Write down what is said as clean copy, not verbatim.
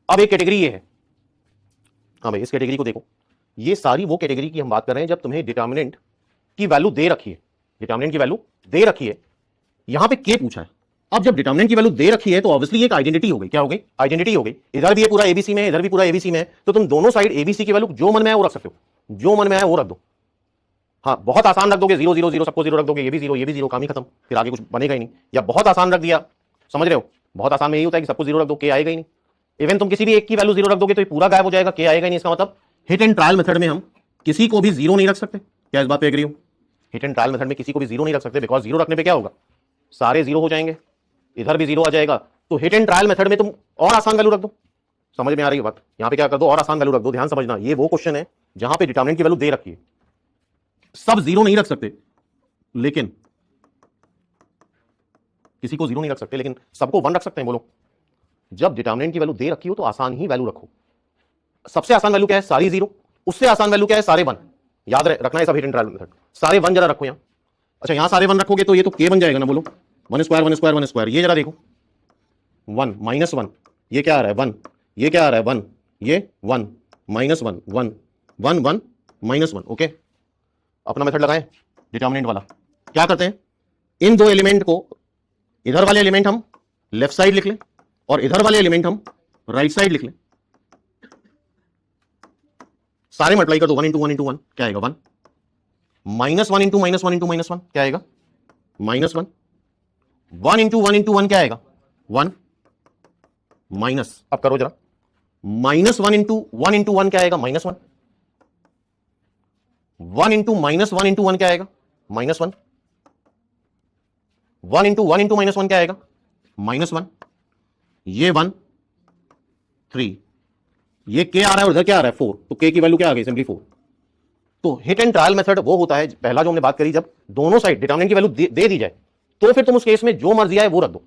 अब एक कैटेगरी ये है, हाँ भाई इस कैटेगरी को देखो, ये सारी वो कैटेगरी की हम बात कर रहे हैं जब तुम्हें डिटर्मिनेंट की वैल्यू दे रखी है, डिटर्मिनेंट की वैल्यू दे रखी है, यहां पे के पूछा है। अब जब डिटर्मिनेंट की वैल्यू दे रखी है तो ऑब्वियसली एक आइडेंटिटी हो गई, क्या हो गई? आइडेंटिटी हो गई। इधर भी ये पूरा एबीसी में है, इधर भी पूरा एबीसी में है, तो तुम दोनों साइड एबीसी की वैल्यू जो मन में आए वो रख सकते हो, जो मन में आए वो रख दो। हाँ बहुत आसान रख दोगे, 0 0 0 सबको 0 रख दोगे, ये भी 0 काम ही खत्म, फिर आगे कुछ बनेगा ही नहीं। या बहुत आसान रख दिया, समझ रहे हो, बहुत आसान में यही होता है कि सबको 0 रख दो, के आएगा ही नहीं। इवन तुम किसी भी एक की वैल्यू 0 रख दोगे तो ये पूरा गायब हो जाएगा, के आएगा ही नहीं। इसका मतलब हिट एंड ट्रायल मेथड में हम किसी को भी 0 नहीं रख सकते। क्या इस बात पे एग्री हो? हिट एंड ट्रायल मेथड में किसी को भी 0 नहीं रख सकते, बिकॉज 0 रखने पे क्या होगा, सारे 0 हो जाएंगे, इधर भी 0 आ जाएगा। तो हिट एंड ट्रायल मेथड में तुम और आसान वैल्यू रख दो। समझ में आ रही है बात? यहां पे क्या कर दो, और आसान वैल्यू रख दो। ध्यान समझना, ये वो क्वेश्चन है जहां पे डिटर्मिनेंट की वैल्यू दे रखी है। सब 0 नहीं रख सकते, लेकिन किसी को 0 नहीं रख सकते, लेकिन सबको 1 रख सकते हैं। बोलो, जब डिटर्मिनेंट की वैल्यू दे रखी हो तो आसान ही वैल्यू रखो। सबसे आसान वैल्यू क्या है? सारी 0। उससे आसान वैल्यू क्या है? सारे 1। याद रखना है सब हिट एंड ट्रायल मेथड। सारे 1 जरा रखो यहां। अच्छा यहां सारे 1 रखोगे तो ये तो के बन जाएगा ना। बोलो 1 स्क्वायर 1 स्क्वायर 1 स्क्वायर। ये जरा देखो 1 -1, ये क्या आ रहा है 1, ये क्या आ रहा है 1, ये 1 -1 1 1 1 -1। ओके, अपना मेथड लगाएं डिटर्मिनेंट वाला। क्या करते हैं, इन दो एलिमेंट को, इधर वाले एलिमेंट हम लेफ्ट साइड लिख लें और इधर वाले एलिमेंट हम राइट साइड लिख लें। सारे मल्टीप्लाई कर दो, 1 इंटू 1 इंटू 1 क्या आएगा 1, -1 इंटू -1 इंटू -1 क्या आएगा -1, 1 इंटू 1 इंटू 1 क्या आएगा 1 माइनस। अब करो जरा, -1 इंटू 1 इंटू 1 क्या आएगा -1, 1 इंटू -1 इंटू 1 क्या आएगा -1, 1 इंटू 1 इंटू -1 क्या आएगा -1, ये 1 3, ये के आ रहा है, उधर क्या आ रहा है 4, तो के की वैल्यू क्या आ गई सिंपली 4। तो हिट एंड ट्रायल मेथड वो होता है, पहला जो हमने बात करी, जब दोनों साइड डिटर्मिनेंट की वैल्यू दे दी जाए, तो फिर तुम उस केस में जो मर्जी आए वो रख दो।